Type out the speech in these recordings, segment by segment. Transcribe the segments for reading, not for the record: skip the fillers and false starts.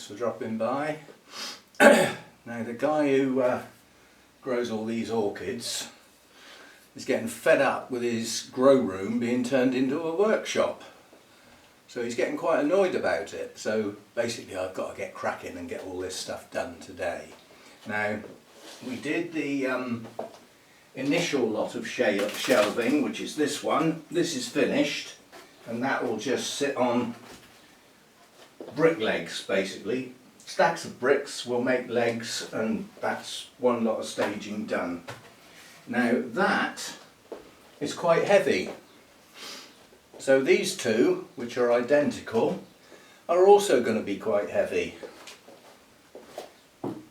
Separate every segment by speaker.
Speaker 1: Thanks for dropping by. Now the guy who grows all these orchids is getting fed up with his grow room being turned into a workshop. So he's getting quite annoyed about it. So basically I've got to get cracking and get all this stuff done today. Now we did the initial lot of shelving, which is this one. This is finished and that will just sit on brick legs basically. Stacks of bricks will make legs and that's one lot of staging done. Now that is quite heavy. So these two, which are identical, are also going to be quite heavy.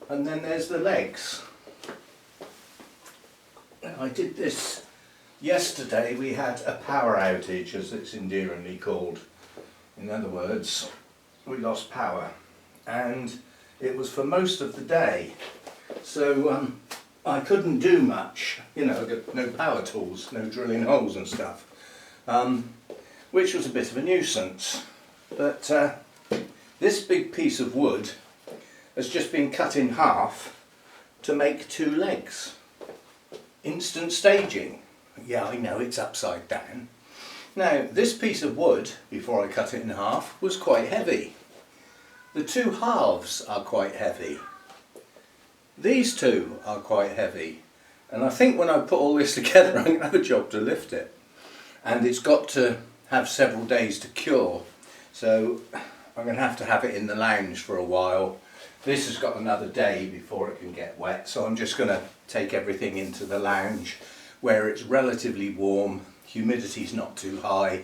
Speaker 1: And then there's the legs. I did this yesterday. We had a power outage, as it's endearingly called. In other words, we lost power. And it was for most of the day. So I couldn't do much. You know, I got no power tools, no drilling holes and stuff. Which was a bit of a nuisance. But this big piece of wood has just been cut in half to make two legs. Instant staging. Yeah, I know it's upside down. Now, this piece of wood, before I cut it in half, was quite heavy. The two halves are quite heavy. These two are quite heavy. And I think when I put all this together, I'm going to have a job to lift it. And it's got to have several days to cure. So I'm going to have it in the lounge for a while. This has got another day before it can get wet. So I'm just going to take everything into the lounge where it's relatively warm, humidity's not too high,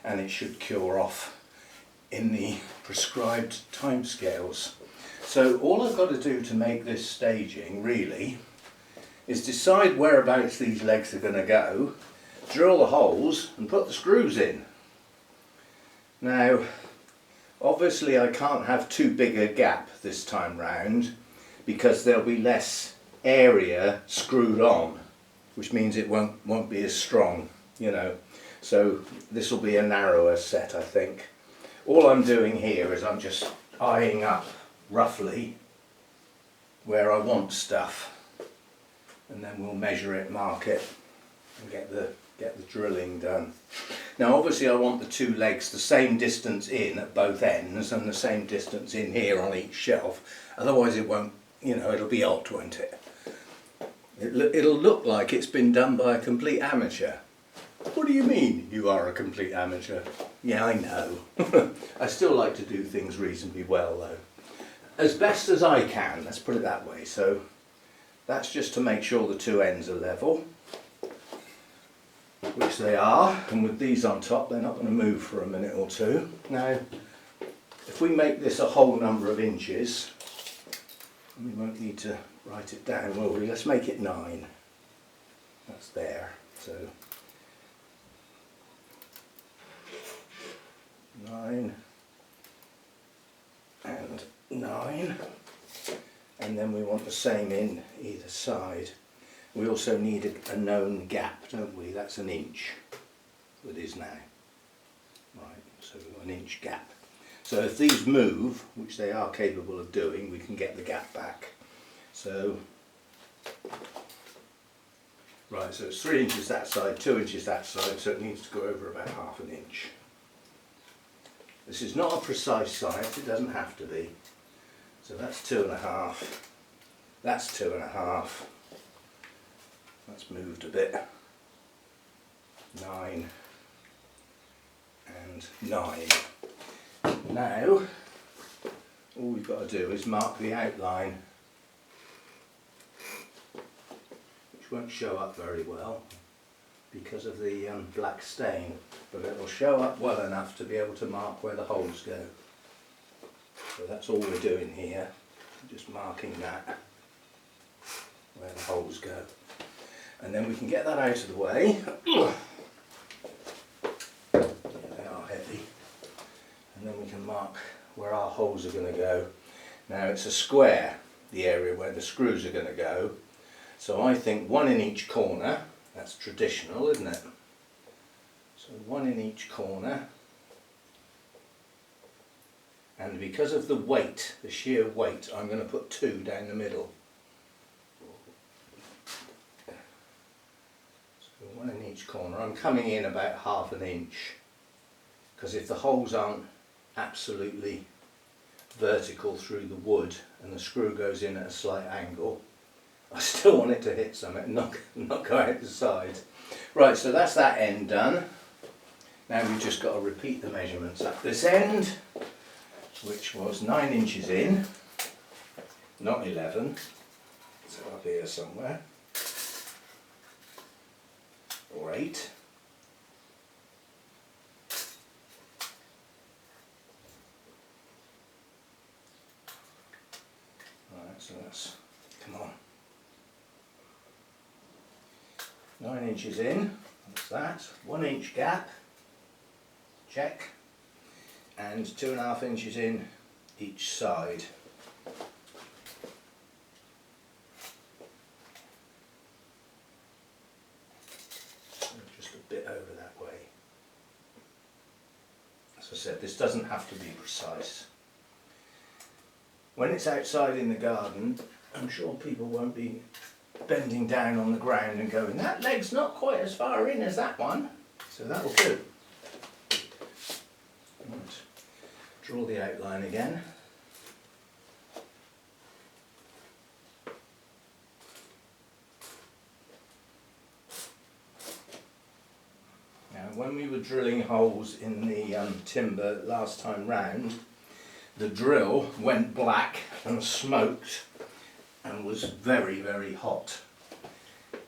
Speaker 1: and it should cure off in the prescribed timescales. So all I've got to do to make this staging really is decide whereabouts these legs are going to go, drill the holes and put the screws in. Now obviously I can't have too big a gap this time round because there'll be less area screwed on, which means it won't be as strong, you know. So this will be a narrower set, I think. All I'm doing here is I'm just eyeing up roughly where I want stuff, and then we'll measure it, mark it, and get the drilling done. Now obviously I want the two legs the same distance in at both ends and the same distance in here on each shelf, otherwise it won't, you know, it'll be odd, won't it? It'll look like it's been done by a complete amateur. What do you mean you are a complete amateur? Yeah, I know. I still like to do things reasonably well though. As best as I can, let's put it that way. So that's just to make sure the two ends are level, which they are, and with these on top they're not going to move for a minute or two. Now if we make this a whole number of inches, we won't need to write it down, will we? Let's make it 9. That's there. So 9 and 9, and then we want the same in either side. We also need a known gap, don't we? That's 1 inch. It is now. Right, so we've got 1 inch gap. So if these move, which they are capable of doing, we can get the gap back. So, right, so it's 3 inches that side, 2 inches that side, so it needs to go over about ½ an inch. This is not a precise science, it doesn't have to be. So that's 2½, that's 2½, that's moved a bit, 9 and 9. Now, all we've got to do is mark the outline, which won't show up very well because of the black stain, but it will show up well enough to be able to mark where the holes go. So that's all we're doing here, just marking that, where the holes go. And then we can get that out of the way. Yeah, they are heavy. And then we can mark where our holes are going to go. Now it's a square, the area where the screws are going to go. So I think 1 in each corner. That's traditional, isn't it? So 1 in each corner. and because of the weight, the sheer weight, I'm going to put 2 down the middle. So 1 in each corner. I'm coming in about ½ inch, because if the holes aren't absolutely vertical through the wood and the screw goes in at a slight angle, I still want it to hit something and not go out the side. Right, so that's that end done. Now we've just got to repeat the measurements up this end, which was 9 inches in, not 11, so up here somewhere, or 8. Right, so that's, come on, 9 inches in, that's that, 1 inch gap, check, and 2½ inches in each side. So just a bit over that way. As I said, this doesn't have to be precise. When it's outside in the garden, I'm sure people won't be bending down on the ground and going, that leg's not quite as far in as that one, so that'll do. Right. Draw the outline again. Now when we were drilling holes in the timber last time round, the drill went black and smoked and was very, very hot.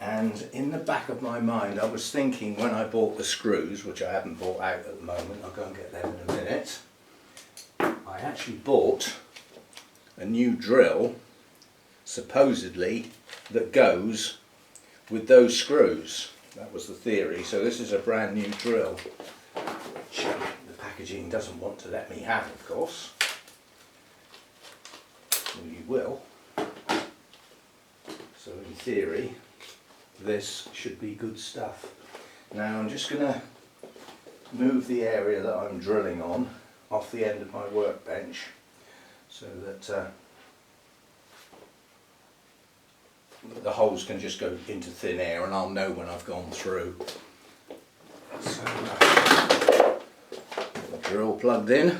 Speaker 1: And in the back of my mind I was thinking, when I bought the screws, which I haven't bought out at the moment, I'll go and get them in a minute, I actually bought a new drill, supposedly, that goes with those screws. That was the theory. So this is a brand new drill, which the packaging doesn't want to let me have, of course. Well, you will. So in theory, this should be good stuff. Now I'm just going to move the area that I'm drilling on off the end of my workbench so that the holes can just go into thin air and I'll know when I've gone through. So the drill plugged in.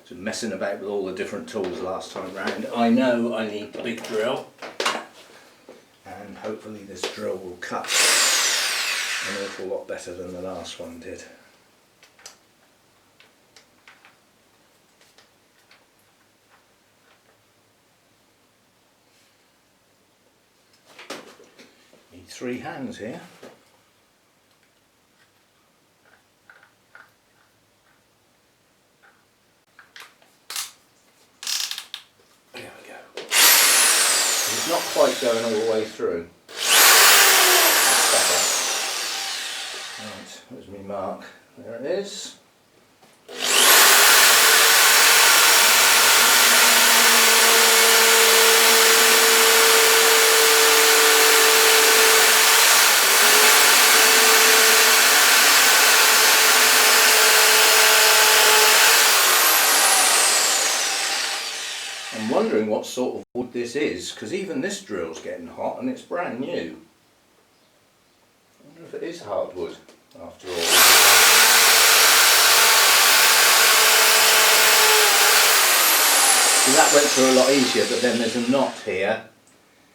Speaker 1: So messing about with all the different tools last time round. I know I need the big drill, and hopefully this drill will cut an awful lot better than the last one did. Need 3 hands here. There we go. It's not quite going all the way through. That's better. Right, there's my mark. There it is. I'm wondering what sort of wood this is, because even this drill's getting hot and it's brand new. I wonder if it is hardwood after all. So that went through a lot easier, but then there's a knot here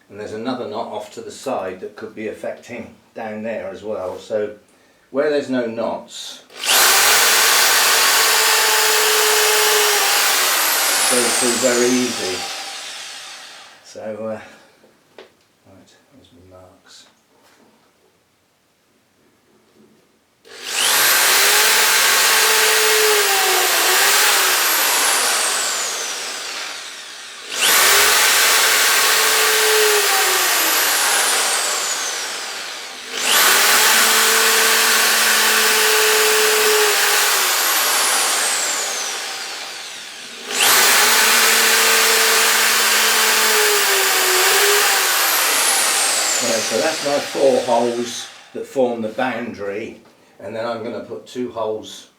Speaker 1: and there's another knot off to the side that could be affecting down there as well. So where there's no knots, goes through very easy. So, right, there's my marks. So that's my 4 holes that form the boundary, and then I'm going to put 2 holes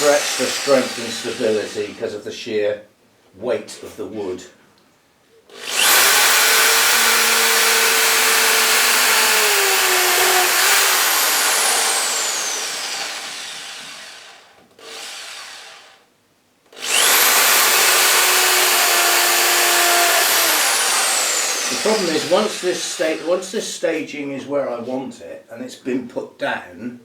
Speaker 1: for extra strength and stability because of the sheer weight of the wood. The problem is once this staging is where I want it and it's been put down,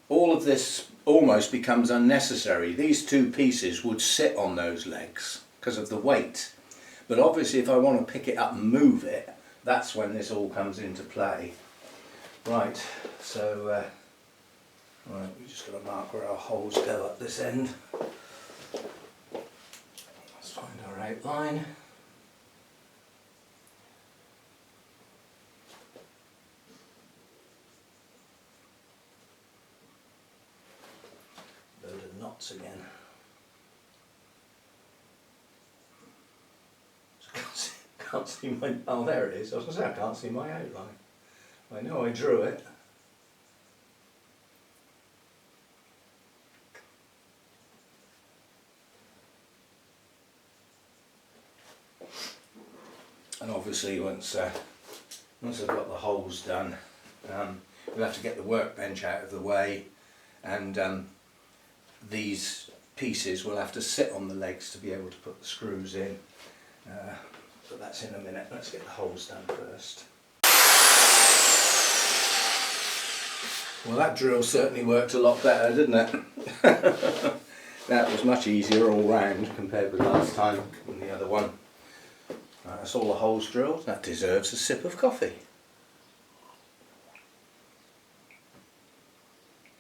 Speaker 1: all of this almost becomes unnecessary. These two pieces would sit on those legs because of the weight, but obviously if I want to pick it up and move it, that's when this all comes into play. Right, so right, we've just got to mark where our holes go at this end. Let's find our outline. Knots again. Can't see my, oh there it is, I was going to say I can't see my outline. I know I drew it. And obviously once I've got the holes done, we'll have to get the workbench out of the way, and these pieces will have to sit on the legs to be able to put the screws in, but that's in a minute. Let's get the holes done first. Well, that drill certainly worked a lot better, didn't it? That was much easier all round compared with last time and the other one. Right, that's all the holes drilled. That deserves a sip of coffee.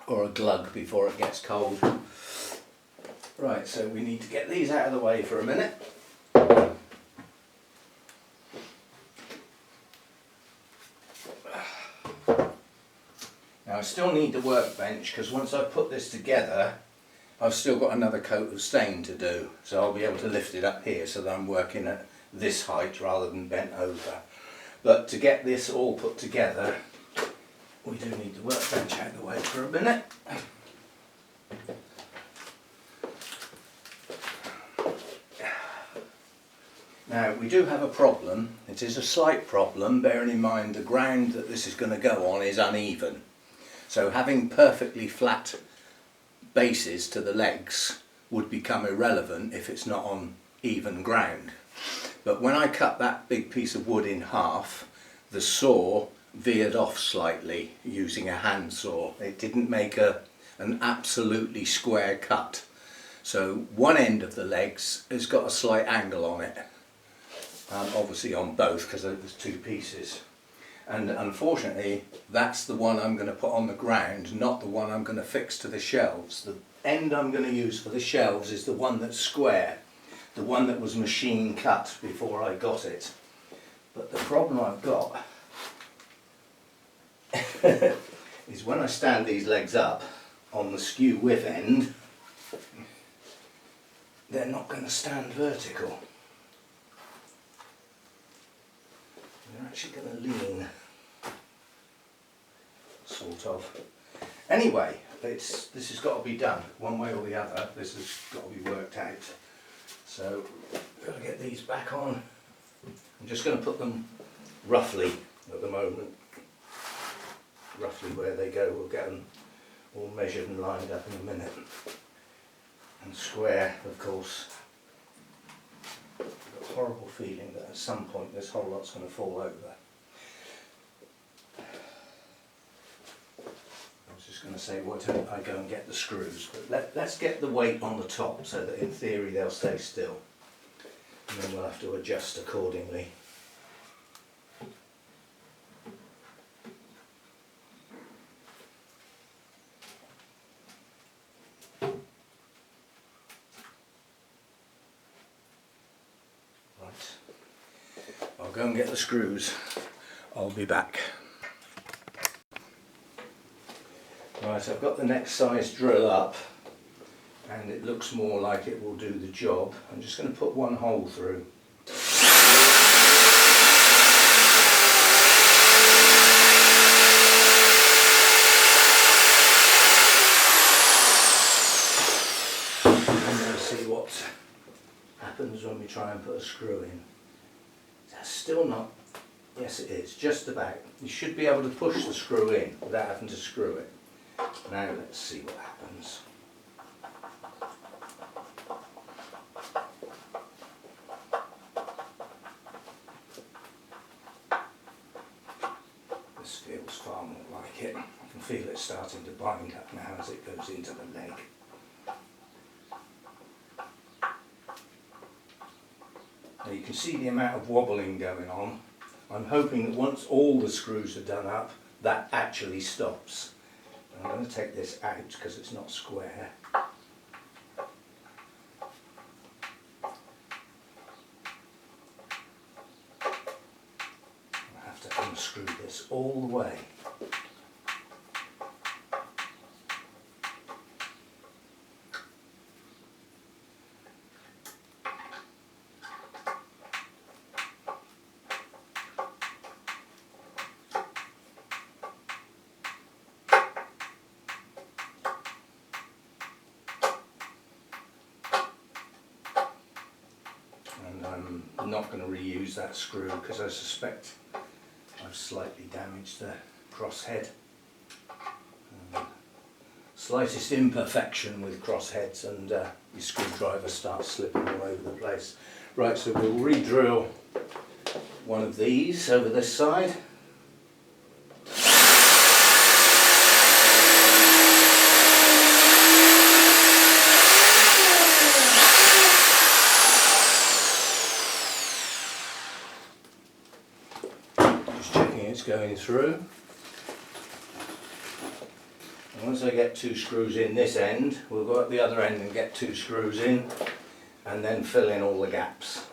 Speaker 1: Or a glug before it gets cold. Right, so we need to get these out of the way for a minute. Now I still need the workbench because once I put this together I've still got another coat of stain to do, so I'll be able to lift it up here so that I'm working at this height rather than bent over. But to get this all put together we do need the workbench out of the way for a minute. Now we do have a problem. It is a slight problem, bearing in mind the ground that this is going to go on is uneven. So having perfectly flat bases to the legs would become irrelevant if it's not on even ground. But when I cut that big piece of wood in half, the saw veered off slightly using a hand saw. It didn't make an absolutely square cut. So one end of the legs has got a slight angle on it. Obviously on both because there's two pieces. And unfortunately that's the one I'm going to put on the ground, not the one I'm going to fix to the shelves. The end I'm going to use for the shelves is the one that's square, the one that was machine cut before I got it. But the problem I've got is when I stand these legs up on the skew width end, they're not going to stand vertical. They're actually going to lean, sort of. Anyway, this has got to be done one way or the other. This has got to be worked out. So I've got to get these back on. I'm just going to put them roughly at the moment. Roughly where they go. We'll get them all measured and lined up in a minute. And square, of course. I've got a horrible feeling that at some point this whole lot's going to fall over. I was just going to say, why don't I go and get the screws? But let's get the weight on the top so that in theory they'll stay still. And then we'll have to adjust accordingly. I'll go and get the screws. I'll be back. Right, I've got the next size drill up and it looks more like it will do the job. I'm just going to put one hole through. screw in. That's still not, yes it is, just about. You should be able to push the screw in without having to screw it. Now let's see what happens. This feels far more like it. I can feel it starting to bind up now as it goes into the leg. Now you can see the amount of wobbling going on. I'm hoping that once all the screws are done up, that actually stops. I'm going to take this out because it's not square. I have to unscrew this all the way. I'm not going to reuse that screw because I suspect I've slightly damaged the crosshead. Slightest imperfection with crossheads and your screwdriver starts slipping all over the place. Right, so we'll re-drill one of these over this side. Going through. And once I get 2 screws in this end, we'll go up the other end and get 2 screws in and then fill in all the gaps.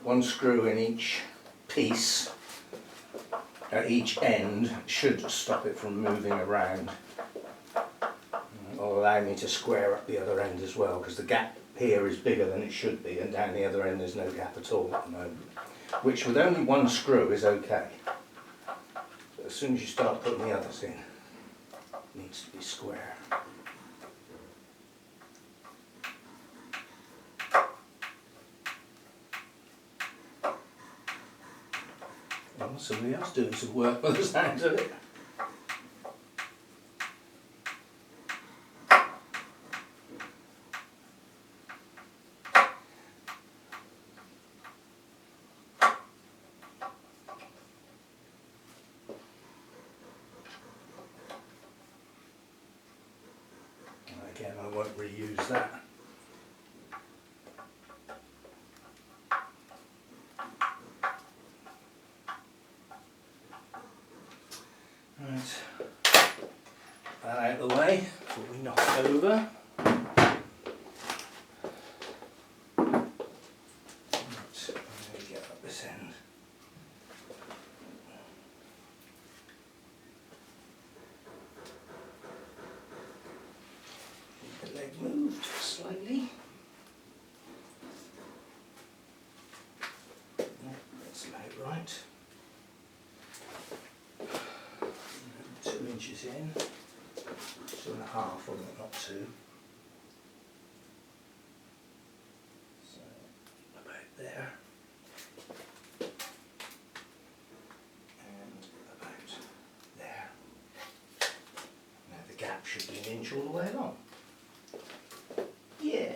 Speaker 1: 1 screw in each piece at each end should stop it from moving around. It'll allow me to square up the other end as well, because the gap here is bigger than it should be and down the other end there's no gap at all at the moment. Which with only 1 screw is okay. But as soon as you start putting the others in, it needs to be square. Well, somebody else doing some work by the sound of it. Again, I won't reuse that. Right, that out of the way before we knock it over. Right, I'm going to get up this end. The leg moved slightly. That's about right. 2 inches in, 2.5 on it, not 2. So about there. And about there. Now the gap should be 1 inch all the way along. Yeah,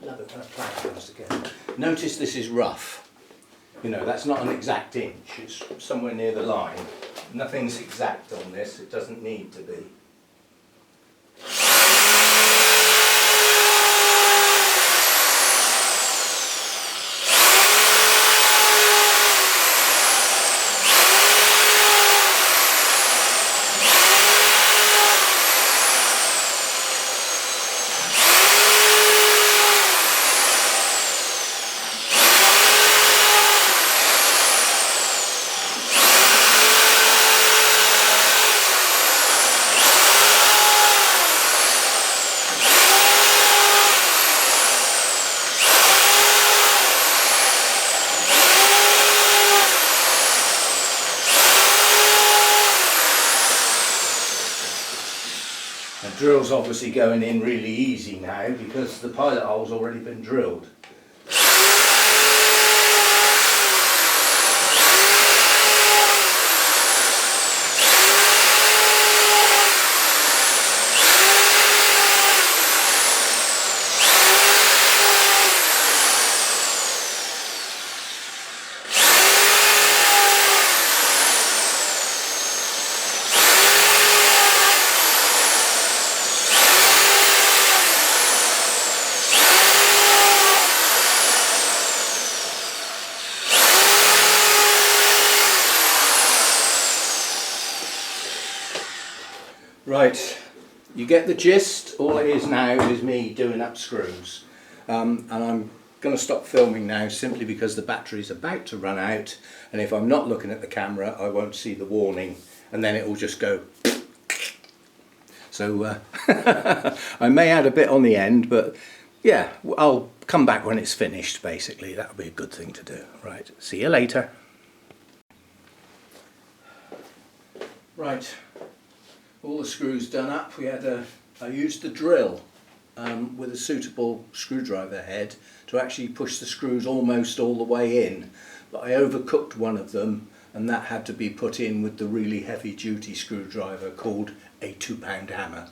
Speaker 1: love it when a plan comes together. Notice this is rough. You know, that's not an exact inch, it's somewhere near the line. Nothing's exact on this, it doesn't need to be. drill's obviously going in really easy now because the pilot hole's already been drilled. Right, you get the gist. All it is now is me doing up screws, and I'm going to stop filming now simply because the battery's about to run out, and if I'm not looking at the camera I won't see the warning and then it will just go. So I may add a bit on the end, but yeah, I'll come back when it's finished basically. That would be a good thing to do. Right, see you later. Right. All the screws done up. I used the drill with a suitable screwdriver head to actually push the screws almost all the way in, but I overcooked one of them and that had to be put in with the really heavy duty screwdriver called a £2 hammer.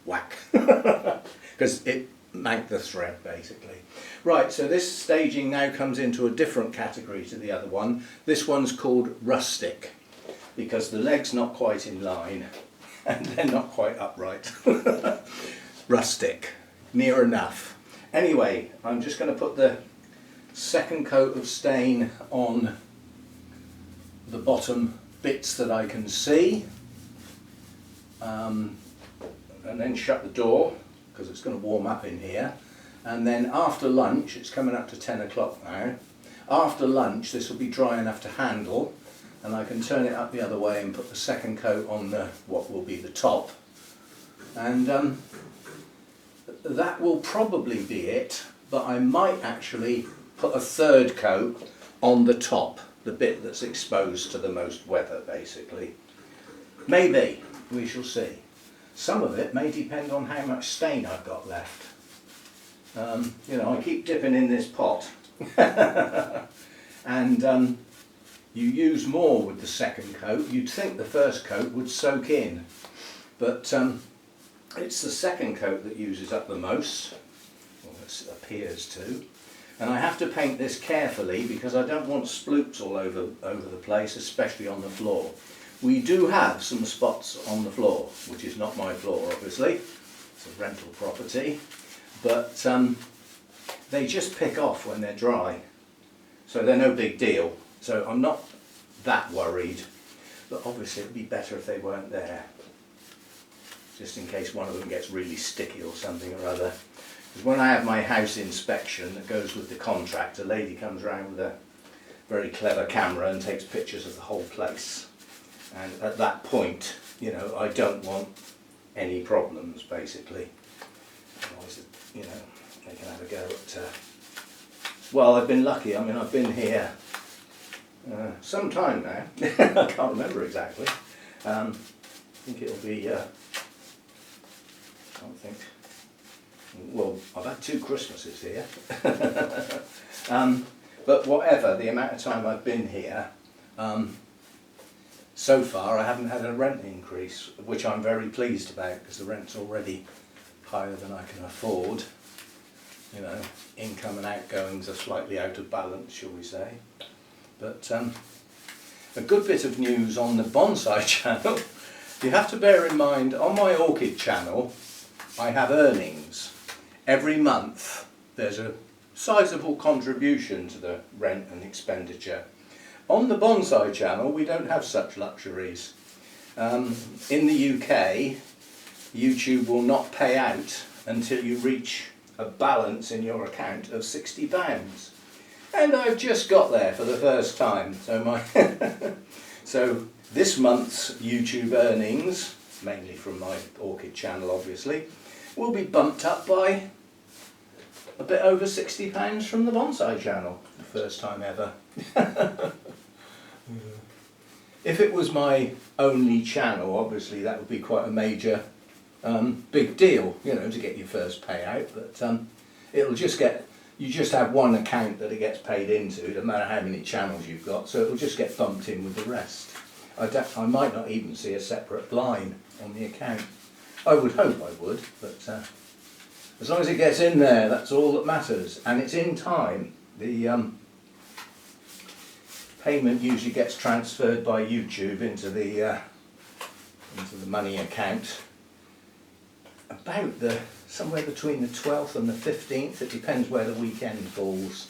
Speaker 1: Whack. Because it manked the thread basically. Right, so this staging now comes into a different category to the other one. This one's called rustic because the leg's not quite in line and they're not quite upright. Rustic, near enough. Anyway, I'm just going to put the second coat of stain on the bottom bits that I can see, and then shut the door because it's going to warm up in here. And then after lunch, it's coming up to 10 o'clock now, after lunch this will be dry enough to handle, and I can turn it up the other way and put the second coat on the what will be the top, and that will probably be it, but I might actually put a third coat on the top, the bit that's exposed to the most weather basically. Maybe, we shall see. Some of it may depend on how much stain I've got left. You know, I keep dipping in this pot and you use more with the second coat. You'd think the first coat would soak in, but it's the second coat that uses up the most, well, it appears to. And I have to paint this carefully because I don't want sploops all over the place, especially on the floor. We do have some spots on the floor, which is not my floor obviously, it's a rental property, but they just pick off when they're dry, so they're no big deal. So I'm not that worried, but obviously it would be better if they weren't there, just in case one of them gets really sticky or something or other. Because when I have my house inspection that goes with the contract, a lady comes around with a very clever camera and takes pictures of the whole place. And at that point, you know, I don't want any problems basically. Otherwise, you know, they can have a go at. Well, I've been lucky. I mean, I've been here some time now. I can't remember exactly. I think it'll be. I can't think. Well, I've had 2 Christmases here. But whatever, the amount of time I've been here, so far I haven't had a rent increase, which I'm very pleased about because the rent's already higher than I can afford. You know, income and outgoings are slightly out of balance, shall we say. But a good bit of news on the bonsai channel. You have to bear in mind, on my orchid channel, I have earnings. Every month there's a sizable contribution to the rent and expenditure. On the bonsai channel we don't have such luxuries. In the UK, YouTube will not pay out until you reach a balance in your account of £60. And I've just got there for the first time. So so this month's YouTube earnings, mainly from my orchid channel obviously, will be bumped up by a bit over £60 from the bonsai channel. The first time ever. If it was my only channel, obviously that would be quite a major big deal, you know, to get your first payout, but it'll just get, you just have one account that it gets paid into, no matter how many channels you've got, so it'll just get bumped in with the rest. I might not even see a separate line on the account. I would hope I would, but as long as it gets in there, that's all that matters, and it's in time. The payment usually gets transferred by YouTube into the money account about somewhere between the 12th and the 15th. It depends where the weekend falls.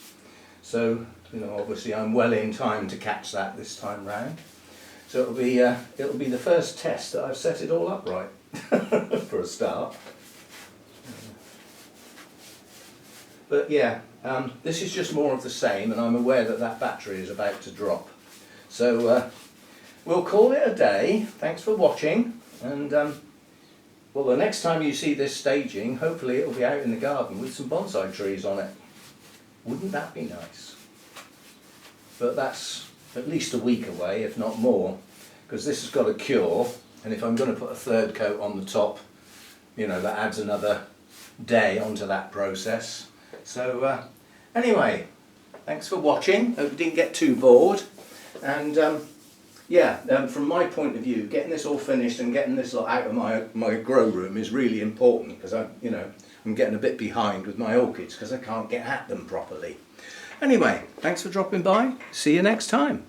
Speaker 1: So, you know, obviously I'm well in time to catch that this time round. So it'll be the first test that I've set it all up right for a start. But yeah, this is just more of the same, and I'm aware that that battery is about to drop. So we'll call it a day. Thanks for watching, and well, the next time you see this staging, hopefully it'll be out in the garden with some bonsai trees on it. Wouldn't that be nice? But that's at least a week away, if not more, because this has got to cure, and if I'm going to put a third coat on the top, you know, that adds another day onto that process. So anyway, thanks for watching. Hope you didn't get too bored, and yeah, from my point of view, getting this all finished and getting this lot out of my grow room is really important, because I'm getting a bit behind with my orchids because I can't get at them properly. Anyway, thanks for dropping by. See you next time.